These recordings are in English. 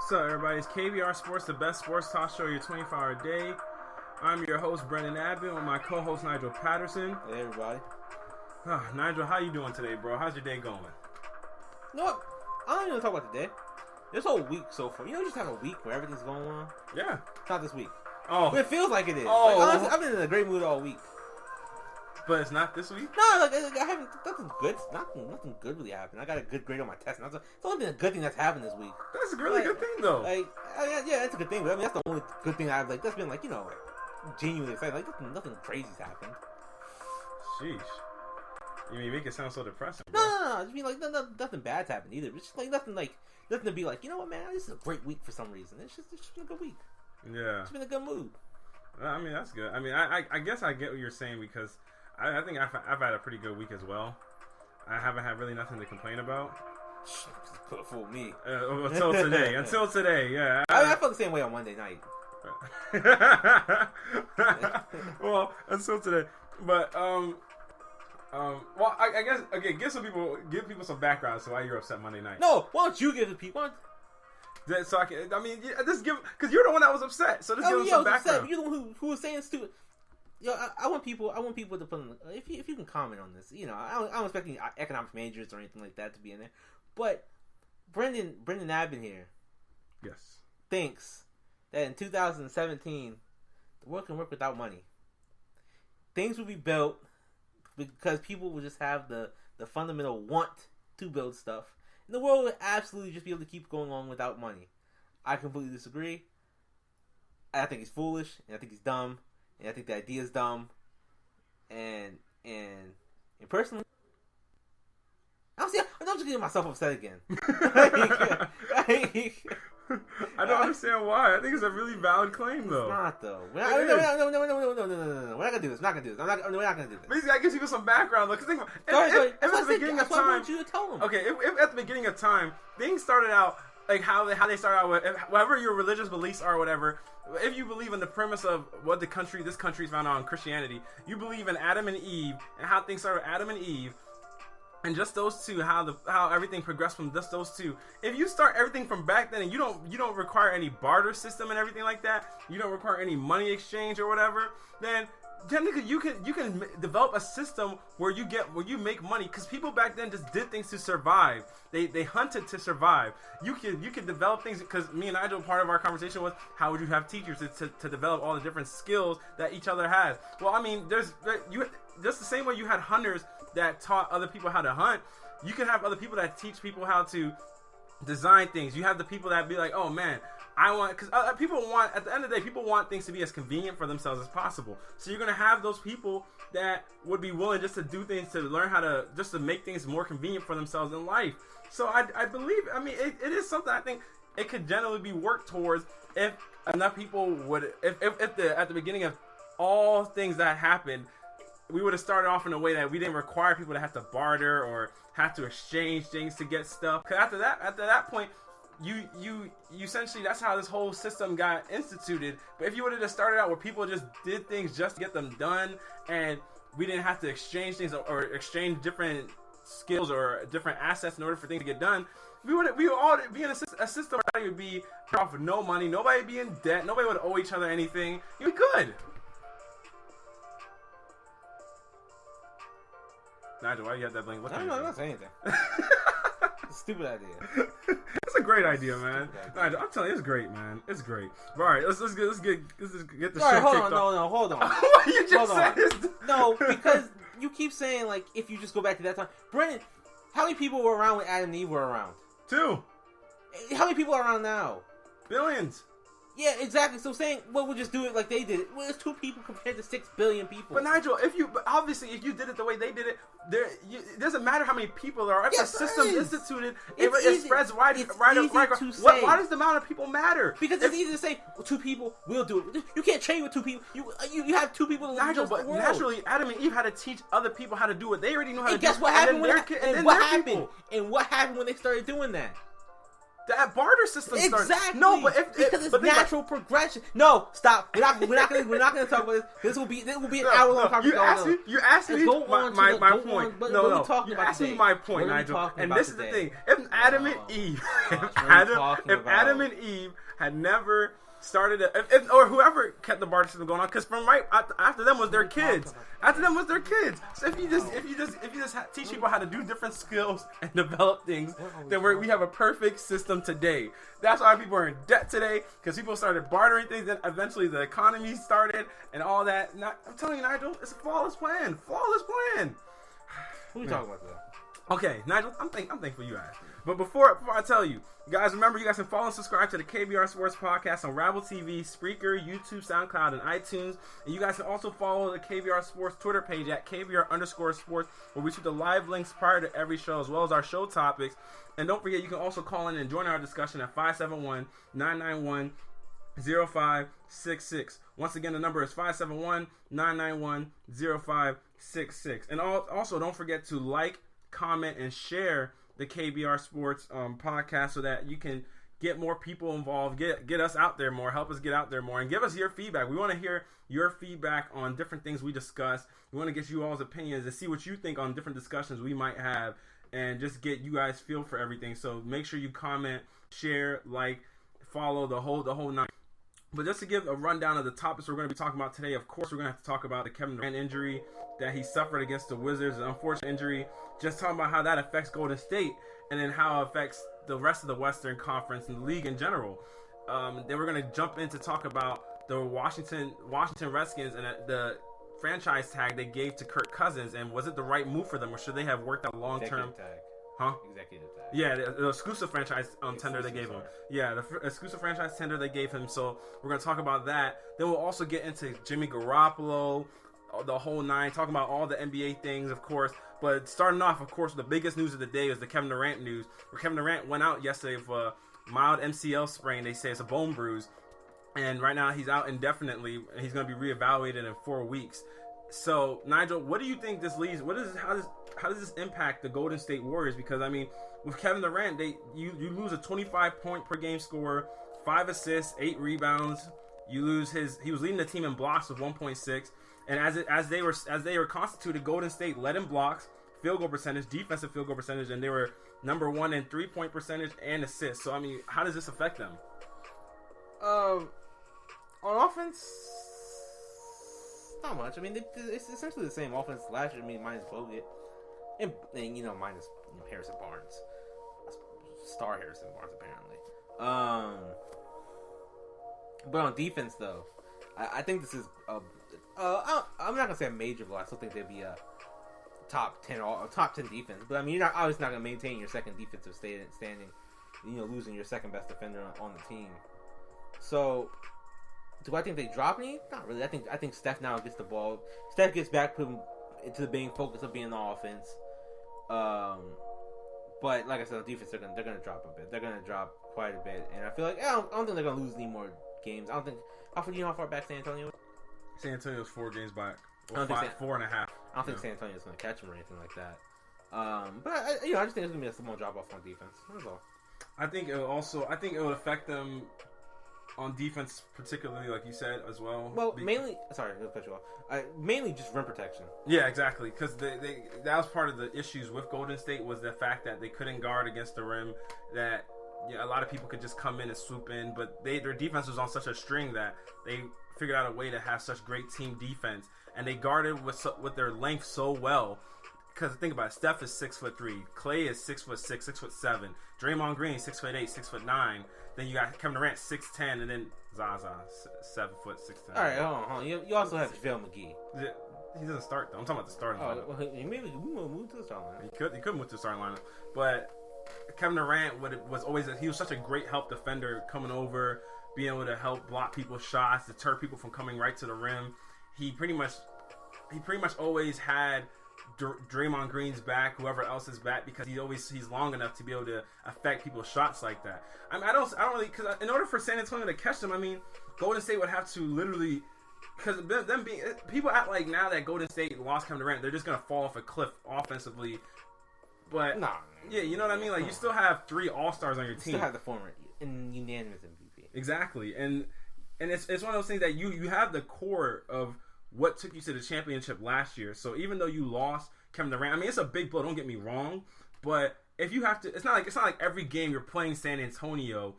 What's up, everybody? It's KBR Sports, the best sports talk show, your 24-hour day. I'm your host, Brendan Abbott, with my co-host, Nigel Patterson. Hey, everybody. Nigel, how you doing today, bro? How's your day going? You know what? I don't even talk about today. This whole week so far. You know, you just have a week where everything's going on? Yeah. It's not this week. Oh. But it feels like it is. Oh. Like, honestly, I've been in a great mood all week. But it's not this week? No, like, I haven't. Nothing good. Nothing good really happened. I got a good grade on my test. And it's only been a good thing that's happened this week. That's a really good thing, though. Like, yeah, that's a good thing. But I mean, that's the only good thing I've that's been genuinely excited. Like, nothing crazy's happened. Sheesh. You make it sound so depressing, bro. No. I just mean like nothing bad's happened either. It's just like nothing to be like, you know what, man, this is a great week for some reason. It's just been a good week. Yeah. It's been a good mood. I mean, that's good. I mean, I guess I get what you're saying because I think I've had a pretty good week as well. I haven't had really nothing to complain about. Could have fooled me. Until today, yeah. I felt the same way on Monday night. Well, until today. But, well, I guess, okay, give people some background so why you're upset Monday night. No, why don't you give the people... So just give, because you're the one that was upset. So just give them some background. Upset. You're the one who was saying stupid. Yo, I want people to put in, if you can comment on this. You know, I don't expect any economics majors or anything like that to be in there. But Brendan Abbott here, yes, thinks that in 2017 the world can work without money. Things will be built because people will just have the fundamental want to build stuff. And the world would absolutely just be able to keep going on without money. I completely disagree. I think he's foolish, and I think he's dumb, and I think the idea is dumb. And personally, I'm just getting myself upset again. I don't understand why. I think it's a really valid claim, though. It's not, though. No. We're not gonna do this. We're not gonna do this. Basically, I give you some background. Look, think if at the beginning of time, I want you to tell them. Okay, if at the beginning of time things started out like how they started out with whatever your religious beliefs are, or whatever. If you believe in the premise of what this country's found on Christianity, you believe in Adam and Eve and how things started with Adam and Eve. And just those two, how everything progressed from just those two. If you start everything from back then, and you don't require any barter system and everything like that, you don't require any money exchange or whatever, then technically you can develop a system where you make money, because people back then just did things to survive. They hunted to survive. You can develop things, because me and Nigel, part of our conversation was how would you have teachers to develop all the different skills that each other has. Well, I mean, just the same way you had hunters that taught other people how to hunt, you can have other people that teach people how to design things. You have the people that be like, oh man, I want, because people want, at the end of the day, people want things to be as convenient for themselves as possible. So you're going to have those people that would be willing just to do things to learn how to, just to make things more convenient for themselves in life. So I believe, I mean, it is something I think it could generally be worked towards if enough people would, at the beginning of all things that happened, we would have started off in a way that we didn't require people to have to barter or have to exchange things to get stuff. Because after that point, you essentially, that's how this whole system got instituted. But if you would have just started out where people just did things just to get them done, and we didn't have to exchange things or exchange different skills or different assets in order for things to get done, we would all be in a system where everybody would be off with no money, nobody would be in debt, nobody would owe each other anything. You'd be good. Nigel, why you have that blank? I'm not saying anything. Stupid idea. It's a great idea, man. Nigel, I'm telling you, it's great, man. It's great. All right, let's get the show kicked off. No, hold on. What you just said? No, because you keep saying, like, if you just go back to that time. Brennan, how many people were around when Adam and Eve were around? 2. How many people are around now? Billions. Yeah, exactly. So saying, well, we'll just do it like they did it. Well, it's 2 people compared to 6 billion people. But Nigel, if you did it the way they did it, it doesn't matter how many people there are. If the system's instituted, it spreads right. Why does the amount of people matter? Because it's easy to say, 2 people, we'll do it. You can't train with 2 people. You have 2 people. Nigel, but naturally, Adam and Eve had to teach other people how to do what they already knew how to do. And guess what happened what happened when they started doing that? That barter system started. Exactly. No, but because it's natural progression. No, stop. We're not gonna talk about this. This will be an hour-long conversation. You asked me my point. No. You asked me my point, Nigel. And this is the thing: if Adam and Eve, if Adam and Eve had never started or whoever kept the barter system going on, because from right after them was their kids. After them was their kids. So if you just teach people how to do different skills and develop things, then we have a perfect system today. That's why people are in debt today, because people started bartering things. Then eventually the economy started and all that. I'm telling you, Nigel, it's a flawless plan. Flawless plan. Who are we talking about though? Okay, Nigel, I'm thankful you asked. But before I tell you, guys, remember you guys can follow and subscribe to the KBR Sports Podcast on Rabble TV, Spreaker, YouTube, SoundCloud, and iTunes. And you guys can also follow the KBR Sports Twitter page at KBR_sports, where we shoot the live links prior to every show, as well as our show topics. And don't forget, you can also call in and join our discussion at 571-991-0566. Once again, the number is 571-991-0566. And also, don't forget to like, comment, and share the KBR Sports podcast so that you can get more people involved, get us out there more, help us get out there more, and give us your feedback. We want to hear your feedback on different things we discuss. We want to get you all's opinions and see what you think on different discussions we might have, and just get you guys feel for everything. So make sure you comment, share, like, follow the whole night. But just to give a rundown of the topics we're going to be talking about today, of course, we're going to have to talk about the Kevin Durant injury that he suffered against the Wizards, an unfortunate injury. Just talking about how that affects Golden State, and then how it affects the rest of the Western Conference and the league in general. Then we're going to jump in to talk about the Washington Redskins and the franchise tag they gave to Kirk Cousins, and was it the right move for them, or should they have worked out long-term? Executive tag. Yeah, the exclusive franchise tender they gave him. Yeah, the exclusive franchise tender they gave him. So we're going to talk about that. Then we'll also get into Jimmy Garoppolo, the whole nine, talking about all the NBA things, of course. But starting off, of course, the biggest news of the day is the Kevin Durant news, where Kevin Durant went out yesterday with a mild MCL sprain. They say it's a bone bruise. And right now he's out indefinitely, and he's going to be reevaluated in 4 weeks. So, Nigel, what do you think this leads? How does this impact the Golden State Warriors? Because, I mean, with Kevin Durant, you lose a 25-point per game scorer, 5 assists, 8 rebounds. He was leading the team in blocks with 1.6. And as they were constituted, Golden State led in blocks, field goal percentage, defensive field goal percentage, and they were number 1 in 3-point percentage and assists. So, I mean, how does this affect them? On offense, not much. I mean, it's essentially the same offense last year. I mean, minus Bogut, and minus Harrison Barnes, star Harrison Barnes apparently. But on defense, though, I think this is I'm not gonna say a major blow. I still think they'd be a top 10 defense. But I mean, you're obviously not gonna maintain your second defensive standing. Losing your second best defender on the team. So, do I think they drop any? Not really. I think Steph now gets the ball. Steph gets back into the main focus of being the offense. But like I said, on defense, they're gonna drop a bit. They're gonna drop quite a bit, and I feel like I don't think they're gonna lose any more games. I don't think. How far back San Antonio? San Antonio's 4 games back. Or 4.5. I don't think San Antonio's gonna catch them or anything like that. But I just think it's gonna be a small drop off on defense. That's all. I think it would affect them on defense, particularly like you said as well. Well, mainly just rim protection. Yeah, exactly. Because that was part of the issues with Golden State was the fact that they couldn't guard against the rim. That a lot of people could just come in and swoop in, but their defense was on such a string that they figured out a way to have such great team defense, and they guarded with their length so well. Because think about it, Steph is 6'3", Clay is 6'6", 6'7", Draymond Green 6'8", 6'9". Then you got Kevin Durant 6'10", and then Zaza 7'6". All right, hold on. You also have JaVale McGee. He doesn't start though. I'm talking about the starting lineup. Well, maybe we move to the starting lineup. He could move to the starting lineup, but Kevin Durant was always he was such a great help defender, coming over, being able to help block people's shots, deter people from coming right to the rim. He pretty much always had Draymond Green's back, whoever else is back, because he's long enough to be able to affect people's shots like that. I mean, I don't really, because in order for San Antonio to catch them, I mean, Golden State would have to literally, because them being, people act like now that Golden State lost Kevin Durant, they're just gonna fall off a cliff offensively. But yeah, you know what I mean. Like you still have 3 All-Stars on your team. You still have the former and unanimous MVP. Exactly, and it's one of those things that you have the core of what took you to the championship last year. So even though you lost Kevin Durant, I mean it's a big blow. Don't get me wrong, but if you have to, it's not like every game you're playing San Antonio,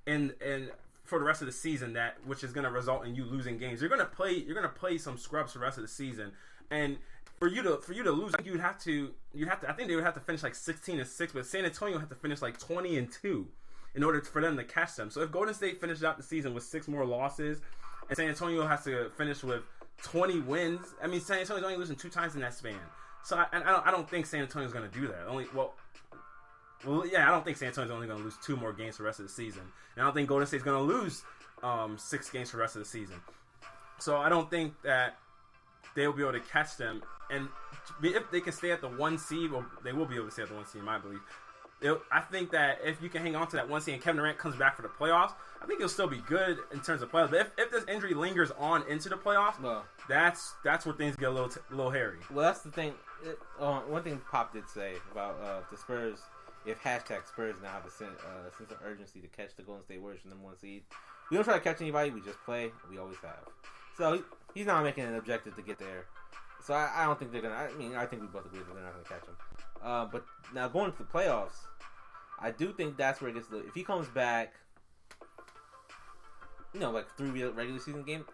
and for the rest of the season which is going to result in you losing games. You're going to play some scrubs for the rest of the season, and for you to lose, I think I think they would have to finish like 16-6, but San Antonio would have to finish like 20-2 in order for them to catch them. So if Golden State finishes out the season with 6 more losses, and San Antonio has to finish with 20 wins, I mean San Antonio's only losing 2 times in that span. So I don't think San Antonio's going to do that. I don't think San Antonio's only going to lose 2 more games for the rest of the season. And I don't think Golden State's going to lose 6 games for the rest of the season. So I don't think that they'll be able to catch them. And if they can stay at the 1 seed, well, they will be able to stay at the 1 seed, in my belief. I think that if you can hang on to that 1 seed and Kevin Durant comes back for the playoffs, I think he'll still be good in terms of playoffs. But if this injury lingers on into the playoffs, that's where things get a little hairy. Well, that's the thing. One thing Pop did say about the Spurs, if #Spurs now have a sense of urgency to catch the Golden State Warriors from the 1 seed. We don't try to catch anybody. We just play. We always have. So he's not making an objective to get there. So I don't think they're gonna. I mean, I think we both agree that they're not gonna catch him. But now going to the playoffs, I do think that's where it gets. If he comes back, like 3 regular season game,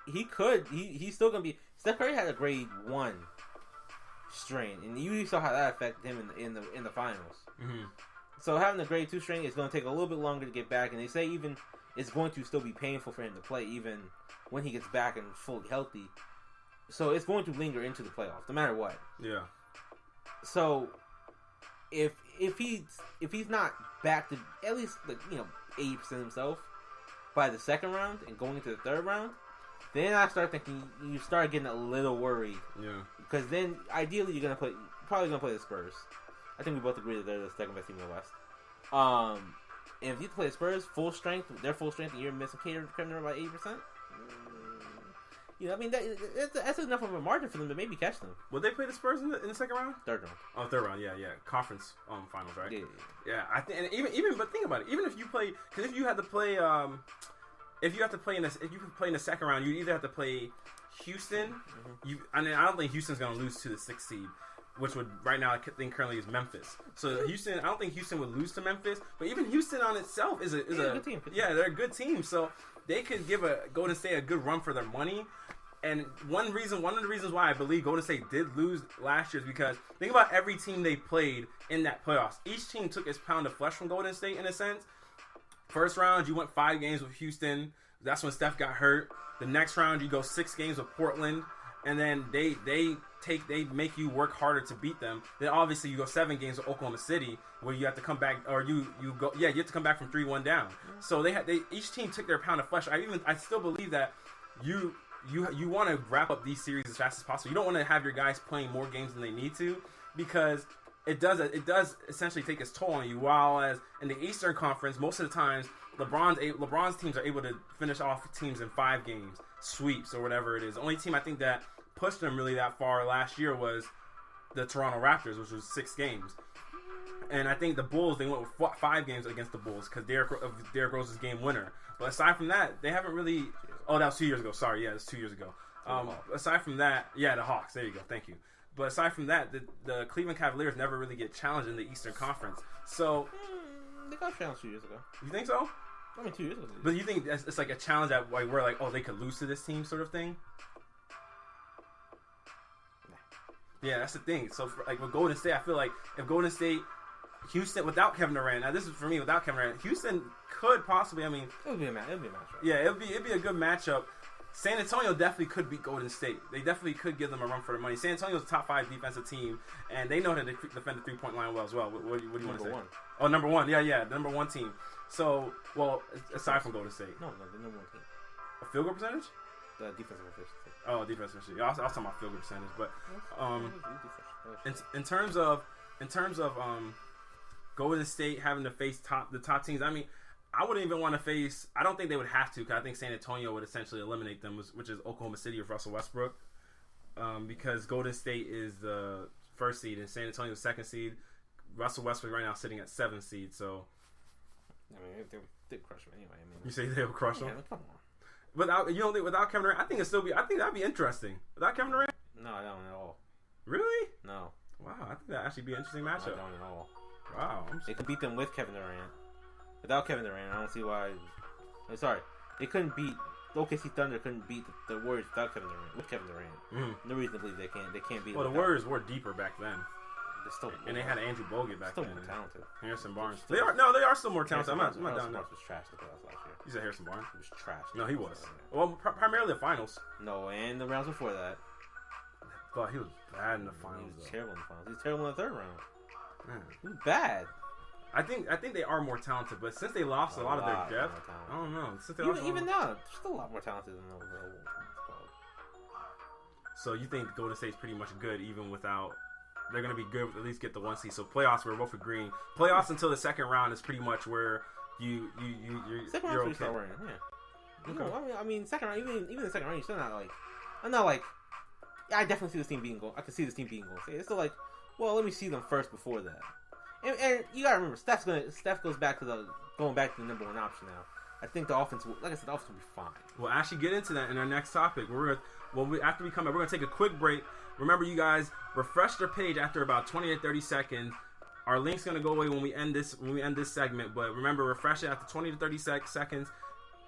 he could. He's still gonna be. Steph Curry had a grade 1 strain, and you saw how that affected him in the finals. Mm-hmm. So having a grade 2 strain is going to take a little bit longer to get back, and they say even it's going to still be painful for him to play even when he gets back and fully healthy. So it's going to linger into the playoffs, no matter what. Yeah. So if he's not back to at least 80% himself by the second round and going into the third round, then I start thinking you start getting a little worried. Yeah. Because then ideally you're probably gonna play the Spurs. I think we both agree that they're the second best team in the West. And if you play the Spurs full strength, and you're missing Kevin Durant by 80%. I mean that's enough of a margin for them to maybe catch them. Will they play the Spurs in the second round? Third round. Oh, third round. Yeah. Conference finals, right? Yeah. I think, and even but think about it. Even if you play, because if you had to play, if you could play in the second round, you either have to play Houston. Mm-hmm. I don't think Houston's going to lose to the 6th seed, which would right now I think currently is Memphis. So Houston, I don't think Houston would lose to Memphis, but even Houston on itself is a good team. Yeah, they're a good team. So they could give Golden State a good run for their money. And one of the reasons why I believe Golden State did lose last year is because think about every team they played in that playoffs. Each team took its pound of flesh from Golden State in a sense. First round, you went 5 games with Houston. That's when Steph got hurt. The next round, you go 6 games with Portland. and then they make you work harder to beat them. Then obviously you go 7 games with Oklahoma City where you have to come back, or you have to come back from 3-1 down. So they each team took their pound of flesh. I still believe that you want to wrap up these series as fast as possible. You don't want to have your guys playing more games than they need to, because it does essentially take its toll on you. While as in the Eastern Conference, most of the times LeBron's teams are able to finish off teams in 5 games, sweeps or whatever it is. The only team I think that pushed them really that far last year was the Toronto Raptors, which was 6 games. And I think the Bulls, they went with 5 games against the Bulls because Derrick Rose's game winner. But aside from that, they haven't really. Oh, that was 2 years ago. Sorry, yeah, it was 2 years ago. Aside from that, yeah, the Hawks. There you go. Thank you. But aside from that, the Cleveland Cavaliers never really get challenged in the Eastern Conference. So they got challenged 2 years ago. You think so? I mean, 2 years ago. But you think it's like a challenge that like we're like, oh, they could lose to this team, sort of thing? Nah. Yeah, that's the thing. So with Golden State, I feel like if Golden State, Houston without Kevin Durant. Now this is for me without Kevin Durant. Houston could possibly. I mean, it would be a matchup. Yeah, it'd be a good matchup. San Antonio definitely could beat Golden State. They definitely could give them a run for their money. San Antonio's a top 5 defensive team, and they know how to defend the 3-point line well as well. What do you want to say? One. Oh, number 1. Yeah, the number 1 team. So, well, aside from Golden State. No, the number 1 team. A field goal percentage? The defensive efficiency. Oh, defensive efficiency. I was talking about field goal percentage, but in terms of Golden State having to face the top teams, I mean, I wouldn't even want to face. I don't think they would have to, because I think San Antonio would essentially eliminate them, which is Oklahoma City with Russell Westbrook, because Golden State is the 1st seed and San Antonio is 2nd seed. Russell Westbrook right now sitting at 7th seed. So, I mean, they crush them anyway. I mean, you say they would crush them? Come on. Without Kevin Durant, I think that'd be interesting. Without Kevin Durant? No, I don't at all. Really? No. Wow, I think that'd actually be an interesting matchup. I don't at all. Wow. They could beat them with Kevin Durant. Without Kevin Durant, I don't see why. I'm sorry, they couldn't beat OKC Thunder. Couldn't beat the Warriors without Kevin Durant. With Kevin Durant, no reason to believe they can't beat. Well, the Warriors were deeper back then. They're still, and they had Andrew Bogut back then. Still more talented. Harrison Barnes. They are still more talented. I'm not down. Harrison Barnes was trash the playoffs last year. You said Harrison Barnes? He was trash. No, he was. Well, primarily the finals. No, and the rounds before that. But he was bad in the finals. He was terrible in the finals. He was terrible in the 3rd round. Man. He was bad. I think they are more talented, but since they lost a lot of their depth, I don't know. Even now, they're still a lot more talented than those. So you think Golden State's pretty much good, even without? They're going to be good, at least get the 1 seed. So playoffs, we're both agreeing. Playoffs until the 2nd round is pretty much where you're okay. Start worrying, yeah. Okay. I mean, 2nd round, even the 2nd round, you're still not like. I'm not like. Yeah, I definitely see this team beating Golden. I can see this team beating Golden State. It's still like, well, let me see them first before that. And you gotta remember, Steph goes back to the number 1 option now. I think the offense, will be fine. We'll actually get into that in our next topic. After we come back, we're gonna take a quick break. Remember, you guys, refresh your page after about 20 or 30 seconds. Our link's gonna go away when we end this segment. But remember, refresh it after 20 to 30 seconds.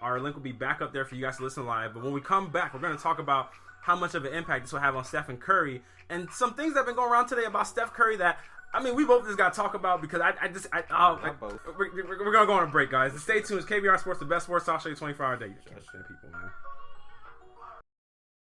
Our link will be back up there for you guys to listen live. But when we come back, we're gonna talk about how much of an impact this will have on Stephen Curry and some things that have been going around today about Steph Curry that. I mean, we both just got to talk about because we're going to go on a break, guys. Stay tuned. It's KBR Sports, the best sports talk show 24 hours a day. You're people, man.